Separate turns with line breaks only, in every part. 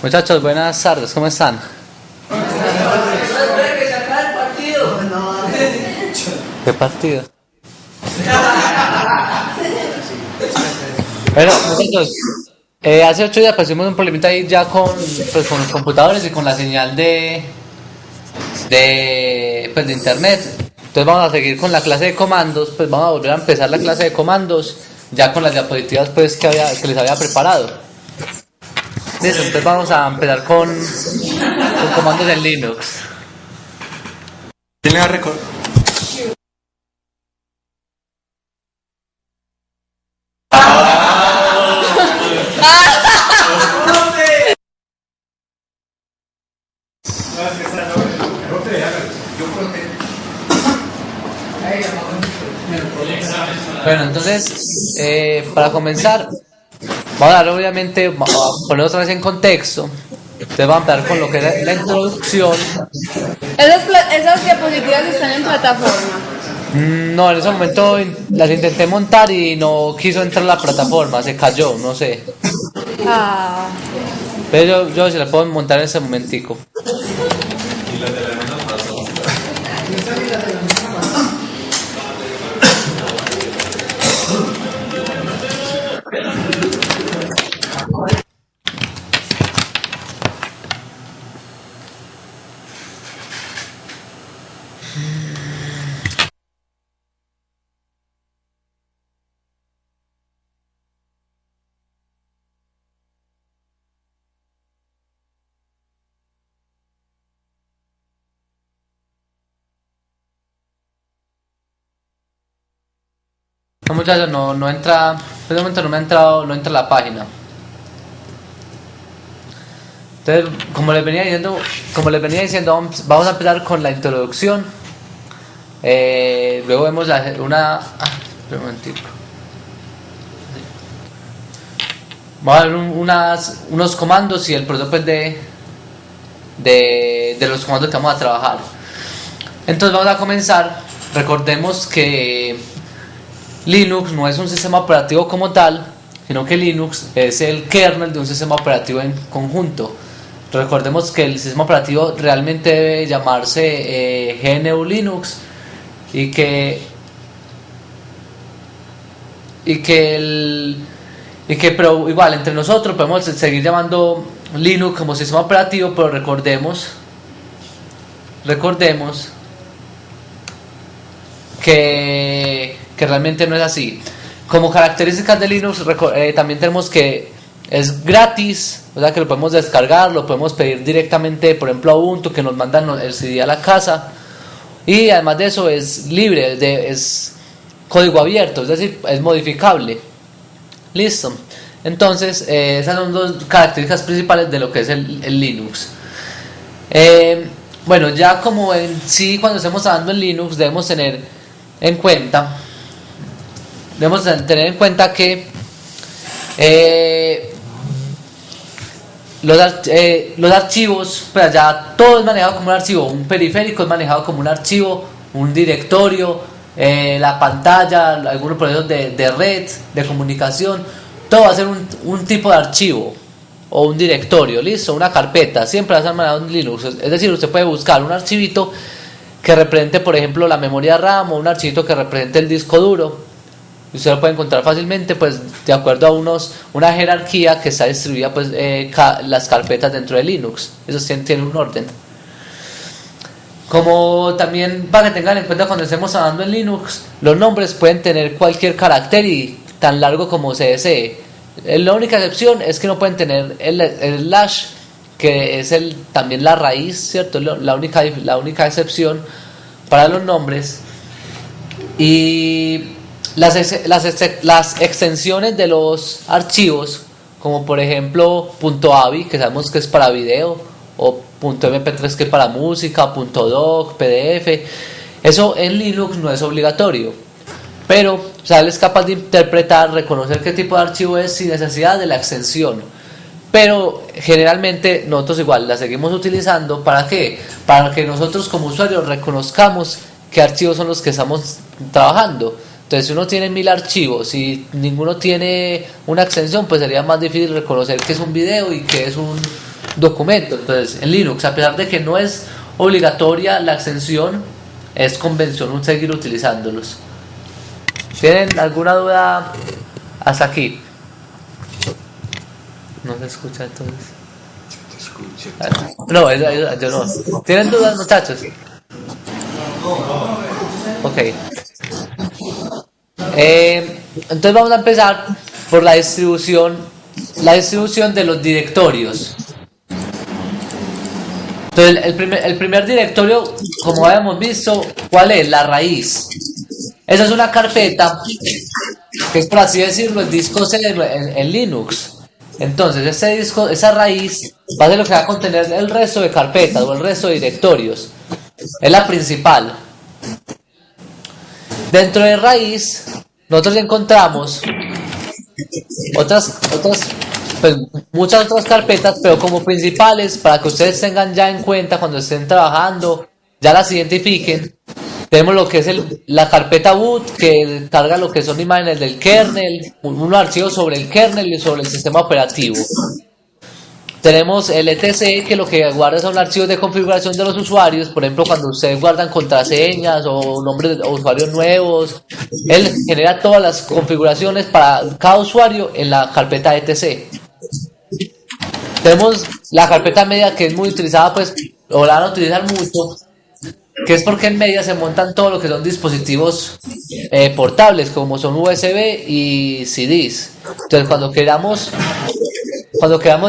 Muchachos, buenas tardes, ¿cómo están? ¿Qué partido? Bueno, muchachos, hace 8 días pues tuvimos un problemita ahí ya con los computadores y con la señal de internet. Entonces vamos a seguir con la clase de comandos, pues vamos a volver a empezar la clase de comandos ya con las diapositivas pues que les había preparado. Listo, entonces vamos a empezar con comandos en Linux.
¿Quién le va a recordar?
Bueno, entonces, para comenzar, vamos a dar obviamente, a poner otra vez en contexto. Entonces vamos a empezar con lo que es la introducción.
Esas diapositivas están en plataforma.
No, en ese momento las intenté montar y no quiso entrar la plataforma, se cayó, no sé.
Ah.
Pero yo se la puedo montar en ese momentico. No, muchachos, no entra, en este momento no me ha entrado, no entra la página. Entonces, como les venía diciendo, vamos a empezar con la introducción. Luego vemos un momentito. Vamos a ver unos comandos y el proceso pues, de los comandos que vamos a trabajar. Entonces vamos a comenzar. Recordemos que Linux no es un sistema operativo como tal, sino que Linux es el kernel de un sistema operativo en conjunto. Recordemos que el sistema operativo realmente debe llamarse GNU Linux y que pero igual entre nosotros podemos seguir llamando Linux como sistema operativo, pero recordemos que realmente no es así. Como características de Linux también tenemos que es gratis, o sea que lo podemos descargar, lo podemos pedir directamente, por ejemplo a Ubuntu, que nos mandan el CD a la casa, y además de eso es libre, es código abierto, es decir, es modificable. Listo. Entonces esas son dos características principales de lo que es el Linux. Bueno, ya como en sí cuando estemos hablando en Linux debemos tener en cuenta que los archivos, pues ya todo es manejado como un archivo, un periférico es manejado como un archivo, un directorio, la pantalla, algunos procesos de red, de comunicación, todo va a ser un tipo de archivo o un directorio, listo, una carpeta, siempre va a ser manejado en Linux, es decir, usted puede buscar un archivito que represente, por ejemplo, la memoria RAM o un archivito que represente el disco duro. Usted lo puede encontrar fácilmente, pues, de acuerdo a una jerarquía que está distribuida, pues, las carpetas dentro de Linux. Eso tiene un orden. Como también para que tengan en cuenta cuando estemos hablando en Linux, los nombres pueden tener cualquier carácter y tan largo como se desee. La única excepción es que no pueden tener el slash, que es también la raíz, ¿cierto? La única excepción para los nombres. Y las extensiones de los archivos, como por ejemplo .avi, que sabemos que es para video, o .mp3 que es para música, .doc, PDF, eso en Linux no es obligatorio, pero o sea, él es capaz de interpretar, reconocer qué tipo de archivo es sin necesidad de la extensión. Pero generalmente nosotros igual la seguimos utilizando. ¿Para qué? Para que nosotros como usuarios reconozcamos qué archivos son los que estamos trabajando. Entonces, si uno tiene 1000 archivos y ninguno tiene una extensión, pues sería más difícil reconocer que es un video y que es un documento. Entonces, en Linux, a pesar de que no es obligatoria la extensión, es convención seguir utilizándolos. ¿Tienen alguna duda hasta aquí? No se escucha entonces. No, yo no. ¿Tienen dudas, muchachos? Ok. Entonces vamos a empezar por la distribución de los directorios. Entonces el primer directorio, como habíamos visto, ¿cuál es? La raíz. Esa es una carpeta que es, por así decirlo, el disco C en Linux. Entonces ese disco, esa raíz va a ser lo que va a contener el resto de carpetas o el resto de directorios. Es la principal. Dentro de raíz nosotros encontramos pues, muchas otras carpetas, pero como principales, para que ustedes tengan ya en cuenta cuando estén trabajando, ya las identifiquen. Tenemos lo que es la carpeta boot, que carga lo que son imágenes del kernel, unos archivos sobre el kernel y sobre el sistema operativo. Tenemos el etc, que lo que guarda son archivos de configuración de los usuarios. Por ejemplo, cuando ustedes guardan contraseñas o nombres de usuarios nuevos, él genera todas las configuraciones para cada usuario en la carpeta etc. Tenemos la carpeta media, que es muy utilizada, pues, o la van a utilizar mucho, que es porque en media se montan todo lo que son dispositivos portables, como son USB y CDs. Entonces, cuando queramos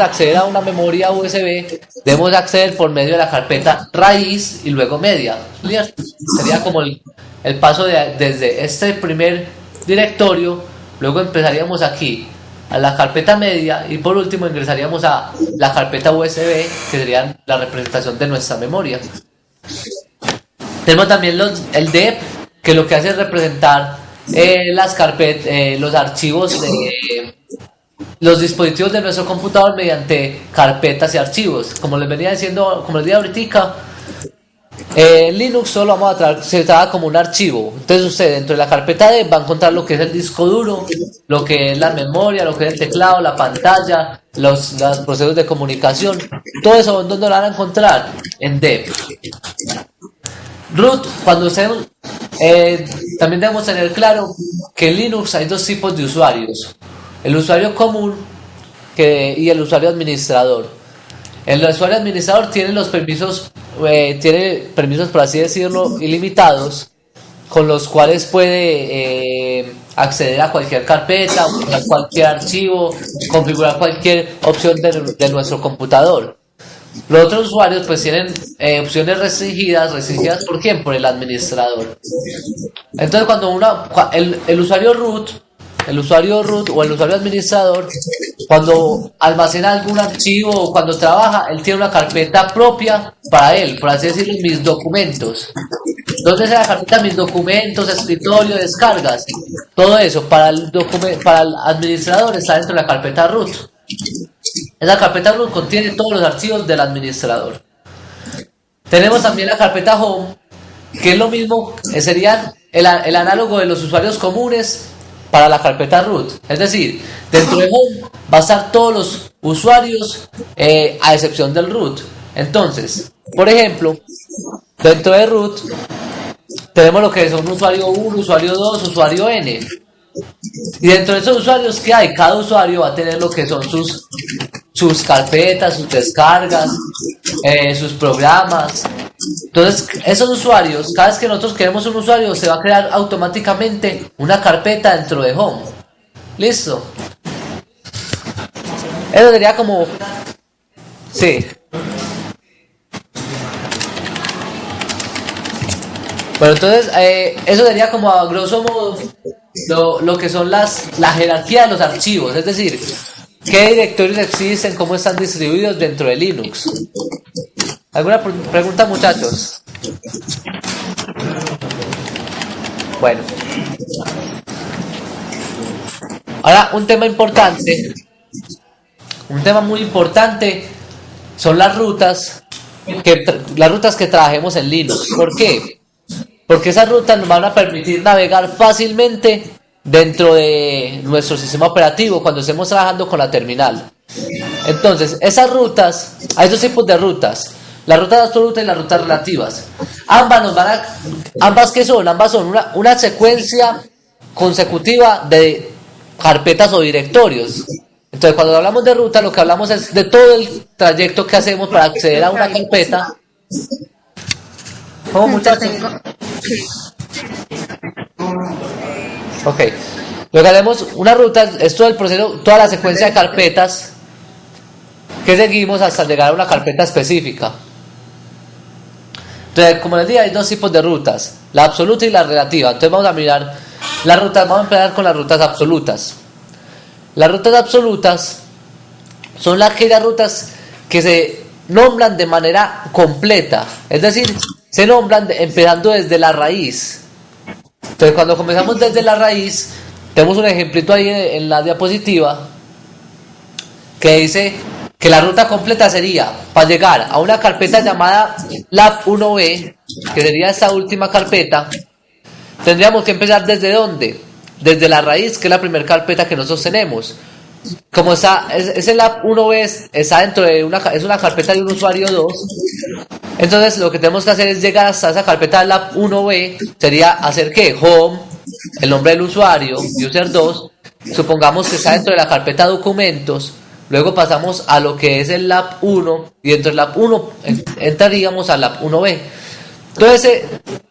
acceder a una memoria USB, debemos acceder por medio de la carpeta raíz y luego media. Sería como el paso desde este primer directorio, luego empezaríamos aquí a la carpeta media y por último ingresaríamos a la carpeta USB, que sería la representación de nuestra memoria. Tenemos también el dep, que lo que hace es representar las carpetas, los archivos de los dispositivos de nuestro computador mediante carpetas y archivos. Como les venía diciendo, como les dije ahorita, en Linux solo vamos a tratar, se trata como un archivo. Entonces usted dentro de la carpeta dep va a encontrar lo que es el disco duro, lo que es la memoria, lo que es el teclado, la pantalla, los procesos de comunicación. Todo eso, ¿dónde lo van a encontrar? En dep. Root, cuando ustedes también debemos tener claro que en Linux hay dos tipos de usuarios: el usuario común y el usuario administrador. El usuario administrador tiene los permisos, por así decirlo, ilimitados, con los cuales puede acceder a cualquier carpeta, a cualquier archivo, configurar cualquier opción de nuestro computador. Los otros usuarios pues tienen opciones restringidas. ¿Por quién? Por el administrador. Entonces cuando el usuario root o el usuario administrador, cuando almacena algún archivo o cuando trabaja, él tiene una carpeta propia para él, por así decirlo, mis documentos. Entonces la carpeta mis documentos, escritorio, descargas, todo eso para el administrador está dentro de la carpeta root. Esa carpeta root contiene todos los archivos del administrador. Tenemos también la carpeta home, que es lo mismo, sería el análogo de los usuarios comunes para la carpeta root. Es decir, dentro de home va a estar todos los usuarios a excepción del root. Entonces, por ejemplo, dentro de root tenemos lo que son usuario 1, usuario 2, usuario n. Y dentro de esos usuarios que hay, cada usuario va a tener lo que son sus carpetas, sus descargas, sus programas. Entonces, esos usuarios, cada vez que nosotros queremos un usuario, se va a crear automáticamente una carpeta dentro de home. ¿Listo? Eso sería como... Sí. Bueno, entonces, eso sería como a grosso modo lo que son la jerarquía de los archivos, es decir, qué directorios existen, cómo están distribuidos dentro de Linux. ¿Alguna pregunta, muchachos? Bueno. Ahora, un tema muy importante son las rutas que trabajemos en Linux. ¿Por qué? porque esas rutas nos van a permitir navegar fácilmente dentro de nuestro sistema operativo cuando estemos trabajando con la terminal. Entonces, esas rutas, hay dos tipos de rutas, las rutas absolutas y las rutas relativas. Ambas ¿qué son? Ambas son una secuencia consecutiva de carpetas o directorios. Entonces, cuando hablamos de ruta, lo que hablamos es de todo el trayecto que hacemos para acceder a una carpeta. ¿Cómo, muchachos? Ok. Lo que haremos, una ruta es todo el proceso, toda la secuencia de carpetas que seguimos hasta llegar a una carpeta específica. Entonces, como les dije, hay dos tipos de rutas, la absoluta y la relativa. Entonces vamos a mirar las rutas, vamos a empezar con las rutas absolutas. Las rutas absolutas son aquellas rutas que se nombran de manera completa, es decir, se nombran empezando desde la raíz. Entonces, cuando comenzamos desde la raíz, tenemos un ejemplito ahí en la diapositiva que dice que la ruta completa sería para llegar a una carpeta llamada lab1b, que sería esta última carpeta. Tendríamos que empezar desde ¿dónde? Desde la raíz, que es la primera carpeta que nosotros tenemos. Como está, ese lab1b está dentro de es una carpeta de un usuario 2. Entonces lo que tenemos que hacer es llegar hasta esa carpeta lab1b, sería hacer que home, el nombre del usuario, user2, supongamos que está dentro de la carpeta documentos, luego pasamos a lo que es el lab1 y dentro del lab1 entraríamos al lab1b.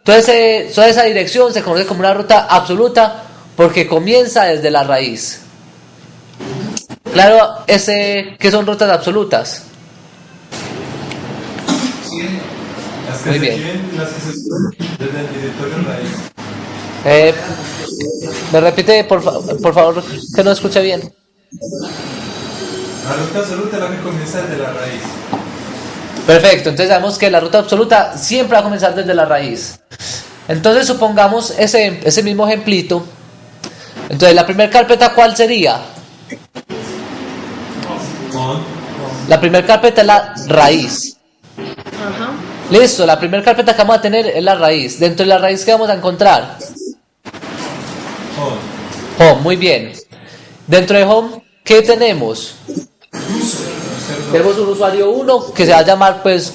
Toda esa dirección se conoce como una ruta absoluta porque comienza desde la raíz. Claro, ¿qué son rutas absolutas?
Las que
Muy
se
bien.
escriben, las que se escriben desde el directorio raíz.
Me repite por favor, que no escuche bien.
La ruta absoluta es la que comienza desde la raíz.
Perfecto, entonces sabemos que la ruta absoluta siempre va a comenzar desde la raíz. Entonces supongamos ese mismo ejemplito. Entonces la primera carpeta, ¿cuál sería? La primera carpeta es la raíz.
Ajá.
Listo, la primera carpeta que vamos a tener es la raíz. Dentro de la raíz, ¿qué vamos a encontrar? Home, muy bien. Dentro de home, ¿qué tenemos? Tenemos un usuario 1 que se va a llamar, pues,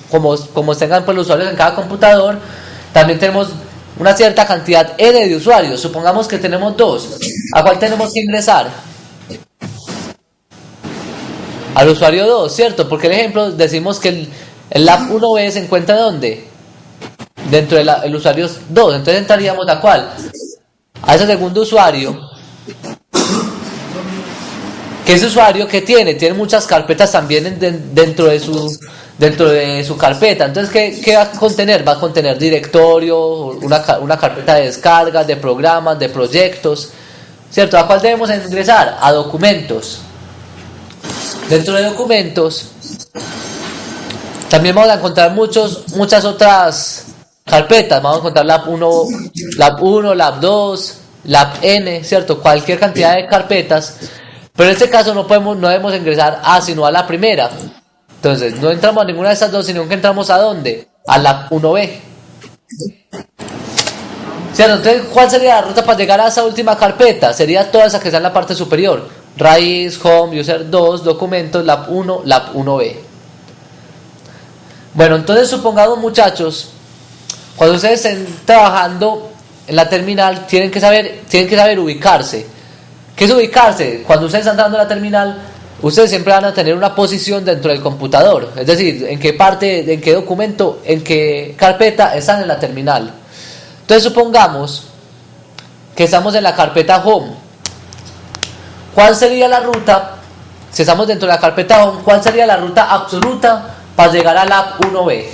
como tengan pues, los usuarios en cada computador. También tenemos una cierta cantidad N de usuarios. Supongamos que tenemos 2. ¿A cuál tenemos que ingresar? Al usuario 2, ¿cierto? Porque el ejemplo decimos que el lab1b se encuentra ¿dónde? Dentro del usuario 2. Entonces entraríamos ¿a cuál? A ese segundo usuario. Que ese usuario que tiene muchas carpetas también dentro de su carpeta. Entonces, ¿qué va a contener? Va a contener directorio, una carpeta de descargas, de programas, de proyectos, ¿cierto? ¿A cuál debemos ingresar? A documentos. Dentro de documentos también vamos a encontrar muchas otras carpetas. Vamos a encontrar lab1, lab2, labn, ¿cierto? Cualquier cantidad de carpetas. Pero en este caso no debemos ingresar sino a la primera. Entonces no entramos a ninguna de estas dos, sino que entramos ¿a dónde? A lab1b. ¿Cierto? Entonces, ¿cuál sería la ruta para llegar a esa última carpeta? Sería toda esa que está en la parte superior. Raíz, home, user 2, documentos, lab1, lab1b. Bueno, entonces supongamos, muchachos, cuando ustedes estén trabajando en la terminal, tienen que saber ubicarse. ¿Qué es ubicarse? Cuando ustedes están entrando a la terminal, ustedes siempre van a tener una posición dentro del computador. Es decir, en qué parte, en qué documento, en qué carpeta están en la terminal. Entonces supongamos que estamos en la carpeta home. ¿Cuál sería la ruta? Si estamos dentro de la carpeta home, ¿cuál sería la ruta absoluta para llegar a lab1b?